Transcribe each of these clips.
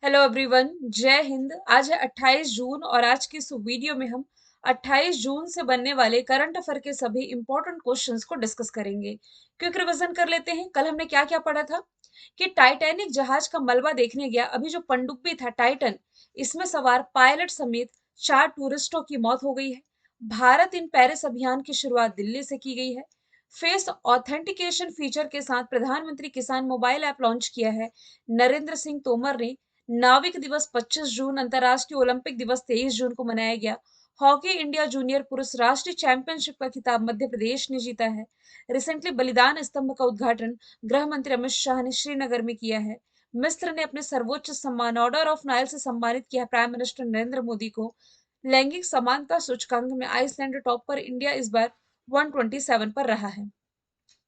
Hello everyone, जय हिंद। आज है 28 जून और आज की इस वीडियो में हम 28 जून से बनने वाले करंट अफेयर के सभी इंपॉर्टेंट क्वेश्चंस को डिस्कस करेंगे। क्विक रिवीजन कर लेते हैं। कल हमने क्या क्या पढ़ा था कि टाइटैनिक जहाज का मलबा देखने गया अभी जो पनडुब्बी था टाइटन, इसमें सवार पायलट समेत 4 टूरिस्टों की मौत हो गई है। भारत इन पेरिस अभियान की शुरुआत दिल्ली से की गई है। फेस ऑथेंटिकेशन फीचर के साथ प्रधानमंत्री किसान मोबाइल ऐप लॉन्च किया है। नरेंद्र सिंह तोमर ने नाविक दिवस 25 जून, अंतर्राष्ट्रीय ओलंपिक दिवस 23 जून को मनाया गया। हॉकी इंडिया जूनियर पुरुष राष्ट्रीय चैंपियनशिप का खिताब मध्य प्रदेश ने जीता है। रिसेंटली बलिदान स्तंभ का उद्घाटन गृह मंत्री अमित शाह ने श्रीनगर में किया है। मिस्र ने अपने सर्वोच्च सम्मान ऑर्डर ऑफ नाइल से सम्मानित किया प्राइम मिनिस्टर नरेंद्र मोदी को। लैंगिक समानता सूचकांक में आइसलैंड टॉप पर, इंडिया इस बार 127 पर रहा है।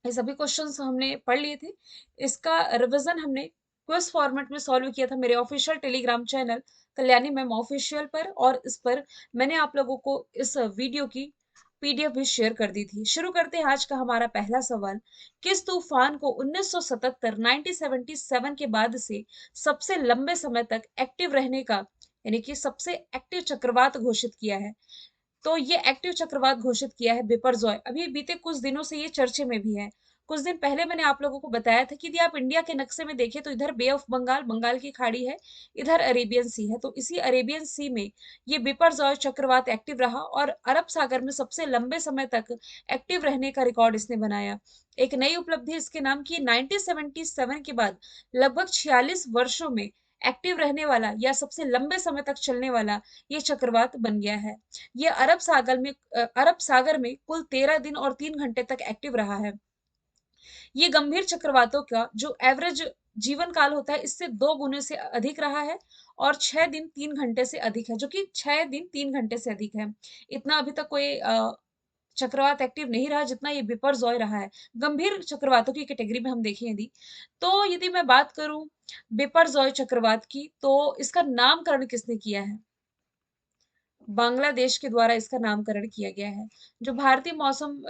ये सभी क्वेश्चंस हमने पढ़ लिए थे। इसका रिवीजन हमने क्विज फॉर्मेट में सॉल्व किया था मेरे official Telegram channel Kalyani ma'am official पर, और इस पर मैंने आप लोगों को इस वीडियो की पीडीएफ भी शेयर कर दी थी। शुरू करते हैं आज का हमारा पहला सवाल। किस तूफान को 1977 1977 के बाद से सबसे लंबे समय तक एक्टिव रहने का, यानी कि सबसे एक्टिव चक्रवात घोषित किया है? तो ये एक्टिव चक्रवात घोषित किया है बिपरजॉय। अभी बीते कुछ दिनों से ये चर्चे में भी है। कुछ दिन पहले मैंने आप लोगों को बताया था कि यदि आप इंडिया के नक्शे में देखें तो इधर बे ऑफ बंगाल, बंगाल की खाड़ी है, इधर अरेबियन सी है, तो इसी अरेबियन सी में ये बिपरजॉय चक्रवात एक्टिव रहा और अरब सागर में सबसे लंबे समय तक एक्टिव रहने का रिकॉर्ड इसने बनाया। एक नई उपलब्धि इसके नाम की। 1977 के बाद लगभग 46 वर्षों में एक्टिव रहने वाला या सबसे लंबे समय तक चलने वाला ये चक्रवात बन गया है। ये अरब सागर में कुल 13 दिन और 3 घंटे तक एक्टिव रहा है। ये गंभीर चक्रवातों का जो एवरेज जीवन काल होता है इससे 2 गुने से अधिक रहा है और 6 दिन 3 घंटे से अधिक है, जो कि 6 दिन 3 घंटे से अधिक है। इतना अभी तक कोई चक्रवात एक्टिव नहीं रहा जितना ये बिपरजॉय रहा है। गंभीर चक्रवातों की कैटेगरी में हम देखें यदि, तो यदि मैं बात करूं बिपरजॉय चक्रवात की, तो इसका नामकरण किसने किया है? बांग्लादेश के द्वारा इसका नामकरण किया गया है। जो भारतीय मौसम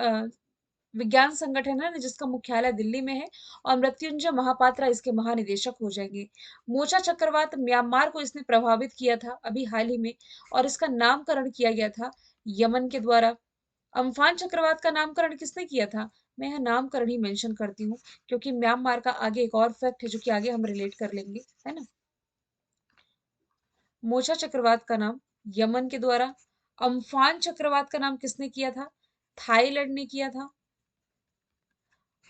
विज्ञान संगठन है ना, जिसका मुख्यालय दिल्ली में है, और मृत्युंजय महापात्रा इसके महानिदेशक हो जाएंगे। मोचा चक्रवात म्यांमार को इसने प्रभावित किया था अभी हाल ही में, और इसका नामकरण किया गया था यमन के द्वारा। अम्फान चक्रवात का नामकरण किसने किया था? मैं यहाँ नामकरण ही मेंशन करती हूँ क्योंकि म्यांमार का आगे एक और फैक्ट है जो कि आगे हम रिलेट कर लेंगे, है ना। मोचा चक्रवात का नाम यमन के द्वारा। अम्फान चक्रवात का नाम किसने किया था? थाईलैंड ने किया था।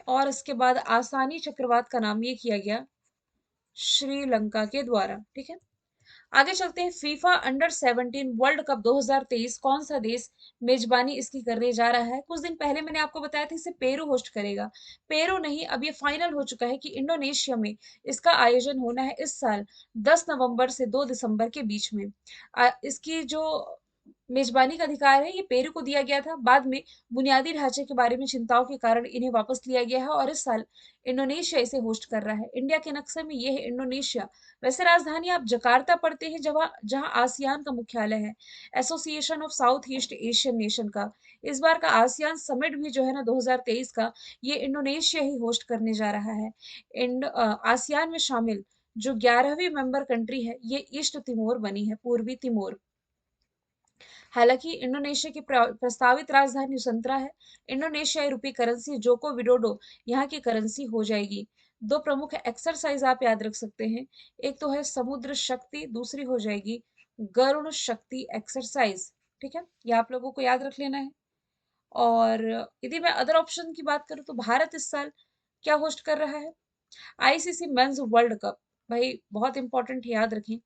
और इसके बाद आसानी चक्रवात का नाम ये किया गया श्रीलंका के द्वारा। ठीक है, आगे चलते हैं। फीफा अंडर 17 वर्ल्ड कप 2023 कौन सा देश मेजबानी इसकी करने जा रहा है? कुछ दिन पहले मैंने आपको बताया था इसे पेरू होस्ट करेगा। पेरू नहीं, अब ये फाइनल हो चुका है कि इंडोनेशिया में इसका आयोजन होना है इस साल 10 नवंबर से 2 दिसंबर के बीच में। इसकी जो मेजबानी का अधिकार है ये पेरू को दिया गया था। बाद में बुनियादी ढांचे के बारे में चिंताओं के कारण इन्हें वापस लिया गया है और इस साल इंडोनेशिया इसे होस्ट कर रहा है। इंडिया के नक्शे में ये है इंडोनेशिया। वैसे राजधानी आप जकार्ता पढ़ते हैं, जहाँ जहाँ आसियान का मुख्यालय है, association of south east Asian nation का। इस बार का आसियान समिट भी जो है ना 2023 का, ये इंडोनेशिया ही होस्ट करने जा रहा है। आसियान में शामिल जो 11वीं मेंबर कंट्री है ये ईस्ट तिमोर बनी है, पूर्वी तिमोर। हालांकि इंडोनेशिया की प्रस्तावित राजधानी नुसंतरा है। इंडोनेशियाई रुपी करेंसी जोको विडोडो यहाँ की करेंसी हो जाएगी। दो प्रमुख एक्सरसाइज आप याद रख सकते हैं, एक तो है समुद्र शक्ति, दूसरी हो जाएगी गरुड़ शक्ति एक्सरसाइज। ठीक है, ये आप लोगों को याद रख लेना है। और यदि मैं अदर ऑप्शन की बात करूं तो भारत इस साल क्या होस्ट कर रहा है? ICC men's world cup. भाई बहुत इंपॉर्टेंट है, याद रखें।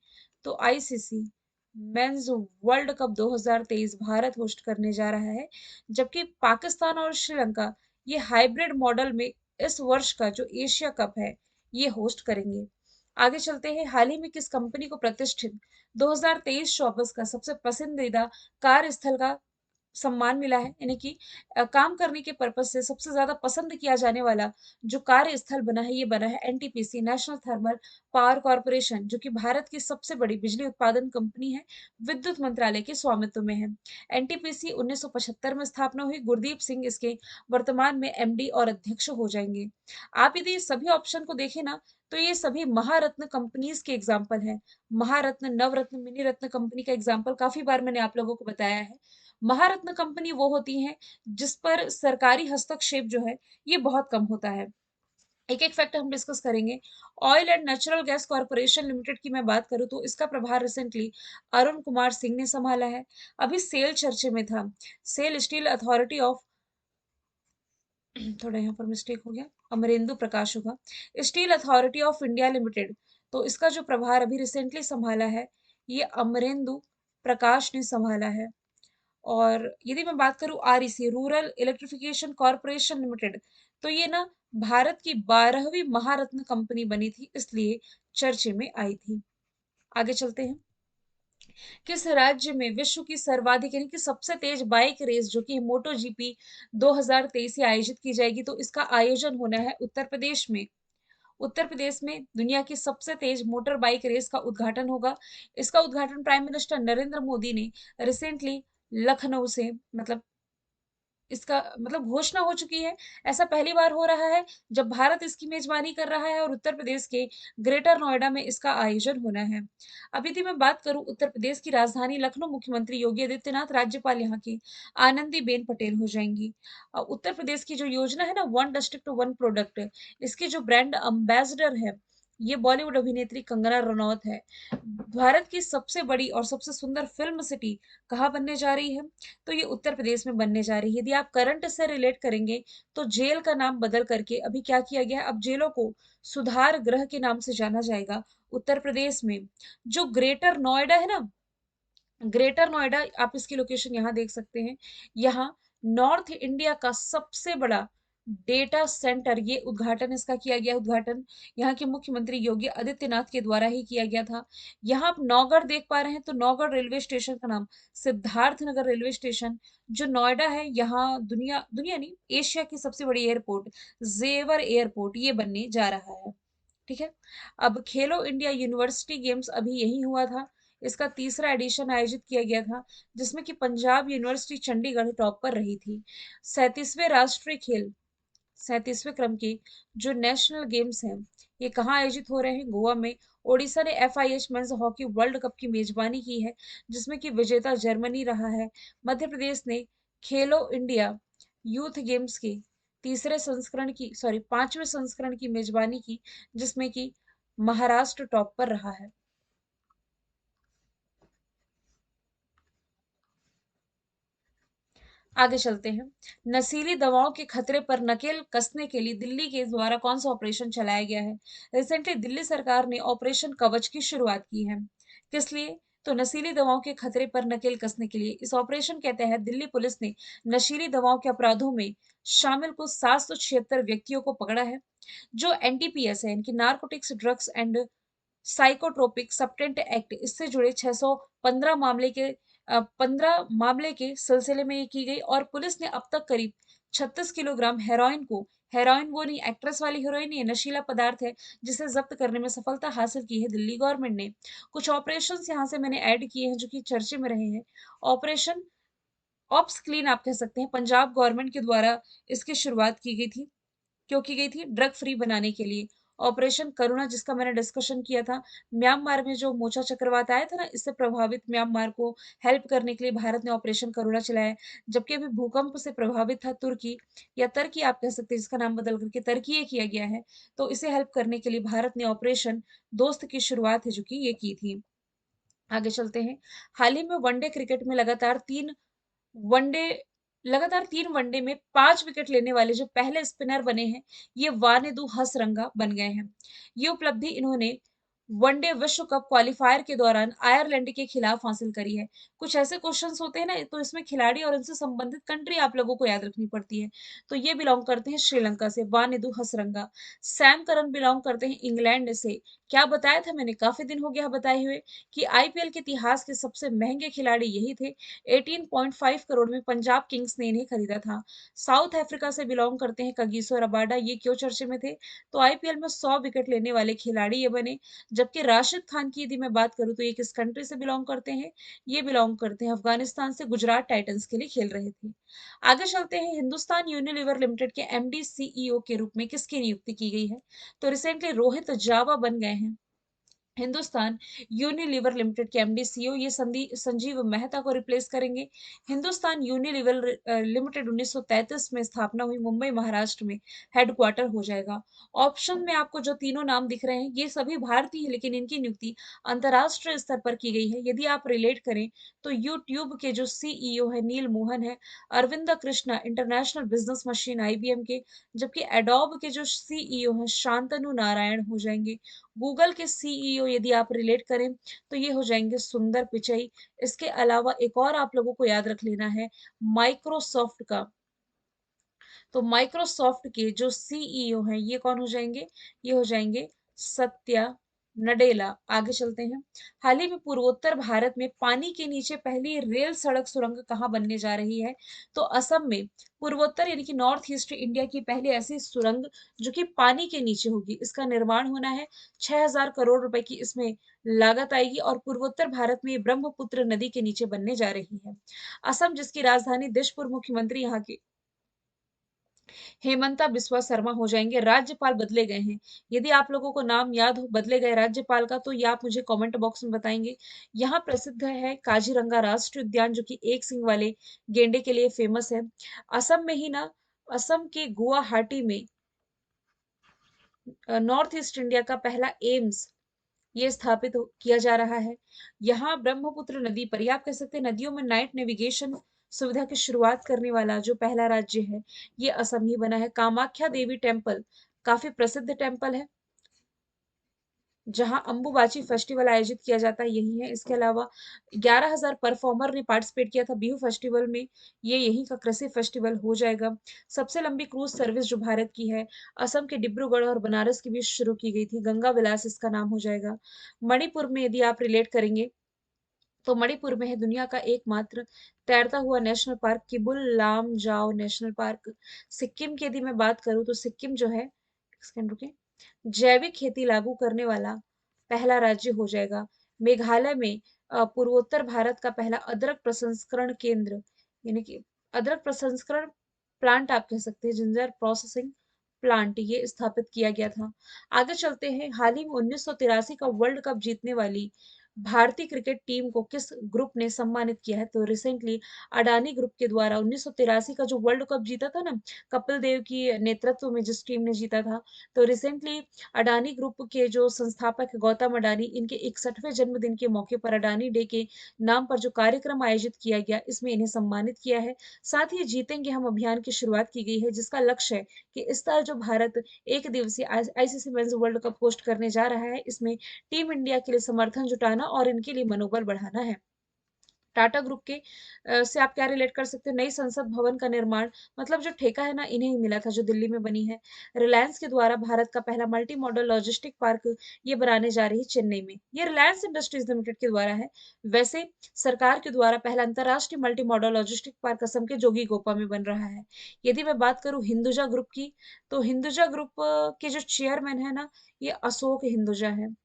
तो ICC men's world cup 2023 Bharat host करने जा रहा है, जबकि पाकिस्तान और श्रीलंका ये हाइब्रिड मॉडल में इस वर्ष का जो एशिया कप है ये होस्ट करेंगे। आगे चलते हैं। हाल ही में किस कंपनी को प्रतिष्ठित 2023-24 का सबसे पसंदीदा कार्यस्थल का सम्मान मिला है, यानी कि काम करने के पर्पज से सबसे ज्यादा पसंद किया जाने वाला जो कार्यस्थल बना है, ये बना है NTPC, national thermal power corporation, जो कि भारत की सबसे बड़ी बिजली उत्पादन कंपनी है, विद्युत मंत्रालय के स्वामित्व में है। एनटीपीसी 1975 में स्थापना हुई। गुरदीप सिंह इसके वर्तमान में एमडी और अध्यक्ष हो जाएंगे। आप यदि इस सभी ऑप्शन को देखें ना, तो ये सभी महारत्न कंपनीज के एग्जाम्पल हैं। महारत्न, नवरत्न, मिनी रत्न कंपनी का एग्जाम्पल काफी बार मैंने आप लोगों को बताया है। महारत्न कंपनी वो होती है जिस पर सरकारी हस्तक्षेप जो है ये बहुत कम होता है। एक एक फैक्टर हम डिस्कस करेंगे। Oil and natural gas corporation limited की मैं बात करूं तो इसका प्रभार रिसेंटली अरुण कुमार सिंह ने संभाला है। अभी सेल चर्चे में था। सेल स्टील अथॉरिटी ऑफ थोड़ा यहाँ पर मिस्टेक हो गया, अमरेंदु प्रकाश होगा। Steel authority of India limited, तो इसका जो प्रभार अभी रिसेंटली संभाला है ये अमरेंदु प्रकाश ने संभाला है। और यदि मैं बात करूं REC, rural electrification corporation limited, तो ये ना भारत की 12वीं महारत्न कंपनी बनी थी, इसलिए चर्चे में आई थी। आगे चलते हैं। किस राज्य में विश्व की सर्वाधिक यानी कि सबसे तेज बाइक रेस जो कि मोटो जीपी 2023 से आयोजित की जाएगी, तो इसका आयोजन होना है उत्तर प्रदेश में। उत्तर प्रदेश में दुनिया की सबसे तेज मोटर बाइक रेस का उद्घाटन होगा। इसका उद्घाटन प्राइम मिनिस्टर नरेंद्र मोदी ने रिसेंटली लखनऊ से इसका घोषणा हो चुकी है। ऐसा पहली बार हो रहा है जब भारत इसकी मेजबानी कर रहा है और उत्तर प्रदेश के ग्रेटर नोएडा में इसका आयोजन होना है। अब यदि मैं बात करूं उत्तर प्रदेश की राजधानी लखनऊ, मुख्यमंत्री योगी आदित्यनाथ, राज्यपाल यहाँ की आनंदीबेन पटेल हो जाएंगी। उत्तर प्रदेश की जो योजना है ना, वन डिस्ट्रिक्ट वन प्रोडक्ट, इसकी जो ब्रांड अम्बेसडर है ये बॉलीवुड अभिनेत्री कंगना रनौत है। भारत की सबसे बड़ी और सबसे सुंदर फिल्म सिटी कहाँ बनने जा रही है, तो ये उत्तर प्रदेश में बनने जा रही है। यदि आप करंट से रिलेट करेंगे तो जेल का नाम बदल करके अभी क्या किया गया है, अब जेलों को सुधार गृह के नाम से जाना जाएगा उत्तर प्रदेश में। जो ग्रेटर नोएडा है ना, ग्रेटर नोएडा, आप इसकी लोकेशन यहाँ देख सकते हैं। यहाँ नॉर्थ इंडिया का सबसे बड़ा डेटा सेंटर, ये उद्घाटन इसका किया गया। उद्घाटन यहाँ के मुख्यमंत्री योगी आदित्यनाथ के द्वारा ही किया गया था। यहाँ आप नौगढ़ देख पा रहे हैं, तो नौगढ़ रेलवे स्टेशन का नाम सिद्धार्थ नगर रेलवे स्टेशन जो नोएडा है, यहाँ दुनिया दुनिया नहीं, एशिया की सबसे बड़ी एयरपोर्ट जेवर एयरपोर्ट ये बनने जा रहा है। ठीक है। अब खेलो इंडिया यूनिवर्सिटी गेम्स अभी यही हुआ था। इसका तीसरा एडिशन आयोजित किया गया था, जिसमें कि पंजाब यूनिवर्सिटी चंडीगढ़ टॉप पर रही थी। 37वें राष्ट्रीय खेल, 37वें क्रम के जो नेशनल गेम्स हैं, ये कहाँ आयोजित हो रहे हैं? गोवा में। ओडिशा ने FIH men's hockey world cup की मेजबानी की है, जिसमें कि विजेता जर्मनी रहा है। मध्य प्रदेश ने खेलो इंडिया यूथ गेम्स के तीसरे संस्करण की, सॉरी, 5वें संस्करण की मेजबानी की, जिसमें कि महाराष्ट्र टॉप पर रहा है। आगे चलते हैं। नशीली दवाओं के खतरे पर नकेल कसने के लिए दिल्ली के द्वारा कौन सा ऑपरेशन चलाया गया है? रिसेंटली दिल्ली सरकार ने ऑपरेशन कवच की शुरुआत की है। किस लिए? तो नशीली दवाओं के खतरे पर नकेल कसने के लिए। इस ऑपरेशन के तहत दिल्ली पुलिस ने नशीली दवाओं के अपराधों में शामिल कुल 776 व्यक्तियों को पकड़ा है। जो NDPS है, इनकी narcotics drugs and psychotropic substance act, इससे जुड़े 15 मामले के सिलसिले में ये की गई। और पुलिस ने अब तक करीब 36 किलोग्राम हेरोइन को, हेरोइन वो नहीं, एक्ट्रेस वाली हीरोइन, ये नशीला पदार्थ है, जिसे जब्त करने में सफलता हासिल की है दिल्ली गवर्नमेंट ने। कुछ ऑपरेशंस यहाँ से मैंने ऐड किए हैं जो कि चर्चे में रहे हैं। ऑपरेशन ऑप्स क्लीन आप कह सकते हैं, पंजाब गवर्नमेंट के द्वारा इसकी शुरुआत की गई थी। क्यों की गई थी? ड्रग फ्री बनाने के लिए। ऑपरेशन करुणा, जिसका मैंने डिस्कशन किया था, म्यांमार में जो मोचा चक्रवात आया था ना, इससे प्रभावित म्यांमार को हेल्प करने के लिए भारत ने ऑपरेशन करुणा चलाया। जबकि अभी भूकंप से प्रभावित था तुर्की, या तर्की आप कह सकते हैं, जिसका नाम बदल करके तर्की ये किया गया है, तो इसे हेल्प करने के लिए भारत ने ऑपरेशन दोस्त की शुरुआत है जो कि ये की थी। आगे चलते हैं। हाल ही में वनडे क्रिकेट में वनडे लगातार 3 वनडे में 5 विकेट लेने वाले जो पहले स्पिनर बने हैं, ये वानिदु हसरंगा बन गए हैं। ये उपलब्धि इन्होंने वनडे विश्व कप क्वालिफायर के दौरान आयरलैंड के खिलाफ हासिल करी है। कुछ ऐसे क्वेश्चंस होते हैं ना, तो इसमें खिलाड़ी और उनसे संबंधित कंट्री आप लोगों को याद रखनी पड़ती है। तो ये बिलोंग करते हैं श्रीलंका से, वानिदु हसरंगा। सैम करन बिलोंग करते हैं इंग्लैंड से। क्या बताया था मैंने, काफी दिन हो गया बताए हुए, कि आईपीएल के इतिहास के सबसे महंगे खिलाड़ी यही थे। 18.5 करोड़ में पंजाब किंग्स ने इन्हें खरीदा था। साउथ अफ्रीका से बिलोंग करते हैं कगिसो रबाडा। ये क्यों चर्चे में थे, तो आईपीएल में 100 विकेट लेने वाले खिलाड़ी ये बने। जबकि राशिद खान की यदि मैं बात करूं, तो ये किस कंट्री से बिलोंग करते हैं, ये बिलोंग करते हैं अफगानिस्तान से। गुजरात टाइटंस के लिए खेल रहे थे। आगे चलते हैं, हिंदुस्तान यूनिलीवर लिमिटेड के एमडी सीईओ के रूप में किसकी नियुक्ति की गई है, तो रिसेंटली रोहित जावा बन गए हैं हिंदुस्तान यूनिलीवर लिमिटेड के एमडी सीईओ। ये संजीव मेहता को रिप्लेस करेंगे। हिंदुस्तान यूनिलीवर लिमिटेड 1933 में स्थापना हुई, मुंबई महाराष्ट्र में हेडक्वार्टर हो जाएगा। ऑप्शन में आपको जो तीनों नाम दिख रहे हैं, ये सभी भारतीय हैं, लेकिन इनकी नियुक्ति अंतर्राष्ट्रीय स्तर पर की गई है। यदि आप रिलेट करें, तो यूट्यूब के जो सीईओ है नील मोहन है, Arvind Krishna international business machine IBM के, जबकि एडोब के जो सीईओ हैं शांतनु नारायण हो जाएंगे। गूगल के सीईओ यदि आप रिलेट करें, तो ये हो जाएंगे सुंदर पिचई। इसके अलावा एक और आप लोगों को याद रख लेना है, माइक्रोसॉफ्ट का। तो माइक्रोसॉफ्ट के जो सीईओ हैं, ये कौन हो जाएंगे, ये हो जाएंगे सत्या नडेला। आगे चलते हैं, हाल ही में पूर्वोत्तर भारत में पानी के नीचे पहली रेल सड़क सुरंग कहाँ बनने जा रही है, तो असम में। पूर्वोत्तर यानी कि नॉर्थ ईस्ट इंडिया की पहली ऐसी सुरंग जो कि पानी के नीचे होगी, इसका निर्माण होना है। 6000 करोड़ रुपए की इसमें लागत आएगी, और पूर्वोत्तर भारत में ये ब्रह्मपुत्र नदी के नीचे बनने जा रही है। असम, जिसकी राजधानी दिसपुर, मुख्यमंत्री यहाँ के हेमंता बिस्वा शर्मा हो जाएंगे। राज्यपाल बदले गए हैं, यदि आप लोगों को नाम याद हो बदले गए राज्यपाल का, तो ये आप मुझे कमेंट बॉक्स में बताएंगे। यहाँ प्रसिद्ध है काजीरंगा राष्ट्रीय उद्यान, जो कि एक सिंग वाले गेंडे के लिए फेमस है। असम में ही ना, असम के गुवाहाटी में नॉर्थ ईस्ट इंडिया का पहला एम्स ये स्थापित किया जा रहा है। यहाँ ब्रह्मपुत्र नदी पर, या आप कह सकते हैं नदियों में नाइट नेविगेशन सुविधा की शुरुआत करने वाला जो पहला राज्य है, ये असम ही बना है। कामाख्या देवी टेम्पल काफी प्रसिद्ध टेम्पल है, जहां अंबुबाची फेस्टिवल आयोजित किया जाता है, यही है। इसके अलावा 11,000 परफॉर्मर ने पार्टिसिपेट किया था बिहू फेस्टिवल में, ये यहीं का कृषि फेस्टिवल हो जाएगा। सबसे लंबी क्रूज सर्विस जो भारत की है, असम के डिब्रूगढ़ और बनारस के बीच शुरू की गई थी, गंगा विलास इसका नाम हो जाएगा। मणिपुर में यदि आप रिलेट करेंगे, तो मणिपुर में है दुनिया का एकमात्र तैरता हुआ national park, Keibul Lamjao national park. Sikkim की यदि मैं बात करूं, तो सिक्किम जो है, एक सेकंड रुके, जैविक खेती लागू करने वाला पहला राज्य हो जाएगा। मेघालय में पूर्वोत्तर भारत का पहला अदरक प्रसंस्करण केंद्र, यानी कि अदरक प्रसंस्करण प्लांट आप कह सकते हैं, जिंजर प्रोसेसिंग प्लांट, ये स्थापित किया गया था। आगे चलते हैं, हाल ही में 1983 का वर्ल्ड कप जीतने वाली भारतीय क्रिकेट टीम को किस ग्रुप ने सम्मानित किया है, तो रिसेंटली अडानी ग्रुप के द्वारा 1983 का जो वर्ल्ड कप जीता था ना, कपिल देव की नेतृत्व में जिस टीम ने जीता था, तो रिसेंटली अडानी ग्रुप के जो संस्थापक गौतम अडानी, इनके 61वें जन्मदिन के मौके पर अडानी डे के नाम पर जो कार्यक्रम आयोजित किया गया, इसमें इन्हें सम्मानित किया है। साथ ही जीतेंगे हम अभियान की शुरुआत की गई है, जिसका लक्ष्य है कि इस साल जो भारत एक दिवसीय ICC men's world cup host करने जा रहा है, इसमें टीम इंडिया के लिए समर्थन जुटाना और इनके लिए मनोबल बढ़ाना है। टाटा ग्रुप के से आप क्या रिलेट कर सकते हैं, नई संसद भवन का निर्माण, मतलब जो ठेका है ना, इन्हें ही मिला था, जो दिल्ली में बनी है। रिलायंस के द्वारा भारत का पहला मल्टी मॉडल लॉजिस्टिक पार्क ये बनाने जा रही है चेन्नई में, ये रिलायंस इंडस्ट्रीज लिमिटेड के द्वारा है। वैसे सरकार के द्वारा पहला अंतरराष्ट्रीय multi modal logistic park Assam के जोगीघोपा में बन रहा है। यदि मैं बात करूं हिंदुजा ग्रुप की, तो हिंदुजा ग्रुप के जो चेयरमैन है ना, ये अशोक हिंदुजा है।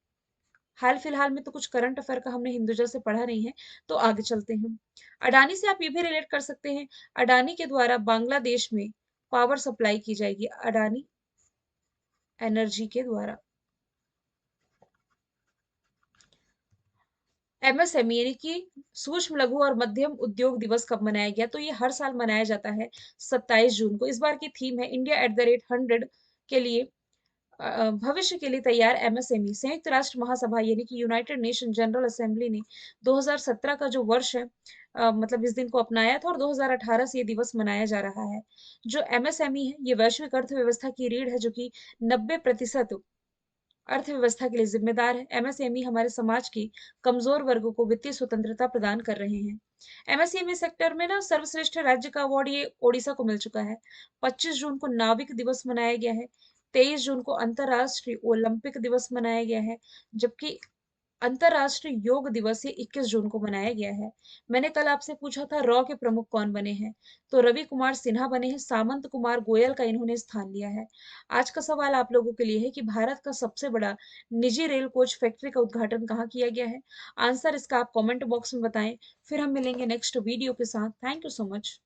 हाल फिलहाल में तो कुछ करंट अफेयर का हमने हिंदुजा से पढ़ा नहीं है, तो आगे चलते हैं। अडानी से आप ये भी रिलेट कर सकते हैं, अडानी के द्वारा बांग्लादेश में पावर सप्लाई की जाएगी, अडानी एनर्जी के द्वारा। एमएसएमई यानी कि सूक्ष्म लघु और मध्यम उद्योग दिवस कब मनाया गया, तो ये हर साल मनाया जाता है 27 जून को। इस बार की थीम है इंडिया एट द रेट 100 के लिए, भविष्य के लिए तैयार एमएसएमई। संयुक्त राष्ट्र महासभा यानी कि यूनाइटेड नेशन जनरल असेंबली ने 2017 का जो वर्ष है, मतलब इस दिन को अपनाया था, और 2018 से ये दिवस मनाया जा रहा है। जो एमएसएमई है, ये वैश्विक अर्थव्यवस्था की रीढ़ है, जो कि 90% अर्थव्यवस्था के लिए जिम्मेदार है। एमएसएमई हमारे समाज की कमजोर वर्गों को वित्तीय स्वतंत्रता प्रदान कर रहे हैं। एमएसएमई सेक्टर में ना सर्वश्रेष्ठ राज्य का अवार्ड ये ओडिशा को मिल चुका है। 25 जून को नाविक दिवस मनाया गया है। 23 जून को अंतर्राष्ट्रीय ओलंपिक दिवस मनाया गया है, जबकि अंतर्राष्ट्रीय योग दिवस ये 21 जून को मनाया गया है। मैंने कल आपसे पूछा था रॉ के प्रमुख कौन बने हैं, तो रवि कुमार सिन्हा बने हैं, सामंत कुमार गोयल का इन्होंने स्थान लिया है। आज का सवाल आप लोगों के लिए है कि भारत का सबसे बड़ा निजी रेल कोच फैक्ट्री का उद्घाटन कहाँ किया गया है? आंसर इसका आप कमेंट बॉक्स में बताएं। फिर हम मिलेंगे नेक्स्ट वीडियो के साथ। Thank you so much.